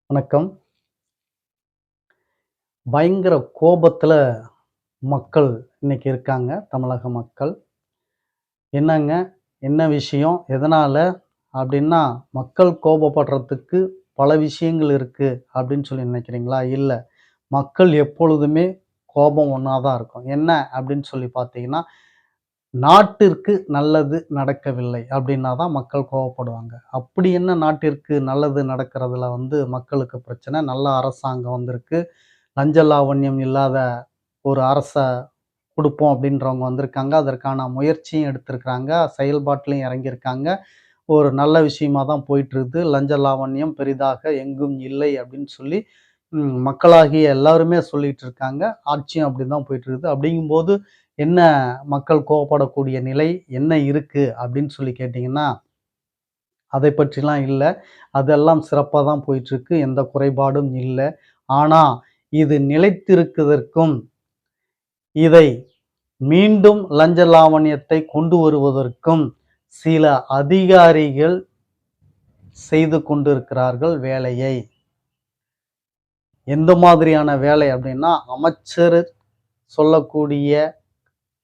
வணக்கம். பயங்கர கோபத்துல மக்கள் இன்னைக்கு இருக்காங்க, தமிழக மக்கள். என்னங்க? என்ன விஷயம்? எதனால? அப்படின்னா, மக்கள் கோபப்படுறதுக்கு பல விஷயங்கள் இருக்கு அப்படின்னு சொல்லி நினைக்கிறீங்களா? இல்ல. மக்கள் எப்பொழுதுமே கோபம் ஒண்ணா தான் இருக்கும். என்ன அப்படின்னு சொல்லி பார்த்தீங்கன்னா, நாட்டிற்கு நல்லது நடக்கவில்லை அப்படின்னா தான் மக்கள் கோவப்படுவாங்க. அப்படி என்ன நாட்டிற்கு நல்லது நடக்கிறதுல மக்களுக்கு பிரச்சனை? நல்ல அரசாங்கம் வந்திருக்கு. லஞ்ச லாவண்யம் இல்லாத ஒரு அரச குடுப்போம் அப்படின்றவங்க வந்திருக்காங்க. அதற்கான முயற்சியும் எடுத்திருக்கிறாங்க. செயல்பாட்டிலயும் இறங்கியிருக்காங்க. ஒரு நல்ல விஷயமா தான் போயிட்டுருக்குது. லஞ்ச லாவண்யம் பெரிதாக எங்கும் இல்லை அப்படின்னு சொல்லி மக்களாகிய எல்லாருமே சொல்லிட்டு இருக்காங்க. ஆட்சியும் அப்படிதான் போயிட்டுருக்குது. அப்படிங்கும்போது என்ன மக்கள் கோவப்படக்கூடிய நிலை என்ன இருக்கு அப்படின்னு சொல்லி கேட்டீங்கன்னா, அதை பற்றிலாம் இல்ல. அதெல்லாம் சிறப்பா தான் போயிட்டுருக்கு. எந்த குறைபாடும் இல்ல. ஆனா, இது நிலைத்திருக்குதற்கும், இதை மீண்டும் லஞ்ச லாவண்யத்தை கொண்டு வருவதற்கும் சில அதிகாரிகள் செய்து கொண்டிருக்கிறார்கள் வேலையை. எந்த மாதிரியான வேலை அப்படின்னா, அமைச்சர் சொல்லக்கூடிய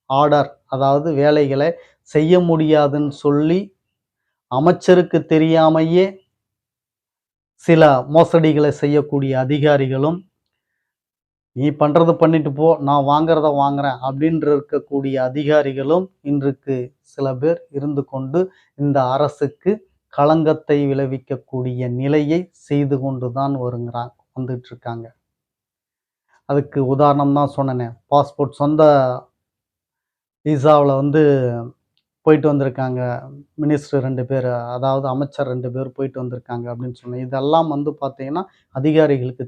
ஆர்டர், அதாவது வேலைகளை செய்ய முடியாதுன்னு சொல்லி அமைச்சருக்கு தெரியாமயே சில மோசடிகளை செய்யக்கூடிய அதிகாரிகளும், "நீ பண்றத பண்ணிட்டு போ, நான் வாங்குறத வாங்குறேன்" அப்படின்று இருக்கக்கூடிய அதிகாரிகளும் இன்றைக்கு சில பேர் இருந்து கொண்டு இந்த அரசுக்கு களங்கத்தை விளைவிக்கக்கூடிய நிலையை செய்து கொண்டு தான் வந்துட்டு இருக்காங்க. அதுக்கு உதாரணம் தான் சொன்னனே, பாஸ்போர்ட் சொந்த விசாவுல போயிட்டு வந்திருக்காங்க. மினிஸ்டர் 2 பேரு, அதாவது அமைச்சர் 2 பேர் போயிட்டு வந்திருக்காங்க அப்படின்னு சொன்னேன். இதெல்லாம் பார்த்தீங்கன்னா, அதிகாரிகளுக்கு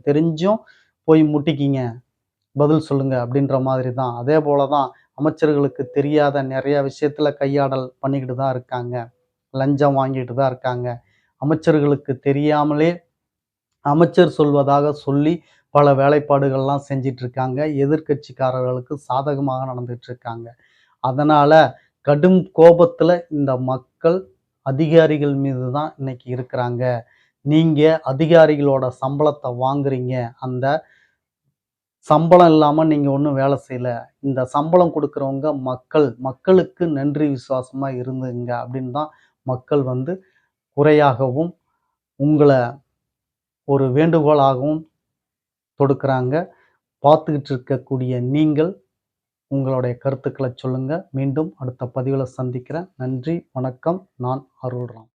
தெரிஞ்சும் போய் முட்டிக்கிங்க, பதில் சொல்லுங்க அப்படின்ற மாதிரி தான். அதே போல தான் அமைச்சர்களுக்கு தெரியாத நெறைய விஷயத்துல கையாடல் பண்ணிக்கிட்டு தான் இருக்காங்க. லஞ்சம் வாங்கிட்டு தான் இருக்காங்க. அமைச்சர்களுக்கு தெரியாமலே அமைச்சர் சொல்வதாக சொல்லி பல வேலைப்பாடுகள்லாம் செஞ்சுட்டு இருக்காங்க. எதிர்க்கட்சிக்காரர்களுக்கு சாதகமாக நடந்துட்டு இருக்காங்க. அதனால கடும் கோபத்துல இந்த மக்கள் அதிகாரிகள் மீது தான் இன்னைக்கு இருக்கிறாங்க. நீங்க அதிகாரிகளோட சம்பளத்த வாங்குறீங்க. அந்த சம்பளம் இல்லாம நீங்க ஒண்ணும் வேலை செய்யல. இந்த சம்பளம் குடுக்குறவங்க மக்கள். மக்களுக்கு நன்றி விசுவாசமா இருந்துங்க அப்படின்னு தான் மக்கள் குறையாகவும், உங்கள ஒரு வேண்டுகோளாகவும் தொடுக்குறாங்க. பார்த்துக்கிட்டு இருக்கக்கூடிய நீங்கள் உங்களுடைய கருத்துக்கள சொல்லுங்க. மீண்டும் அடுத்த பதிவுல சந்திக்கிறேன். நன்றி, வணக்கம். நான் அருள்ராம்.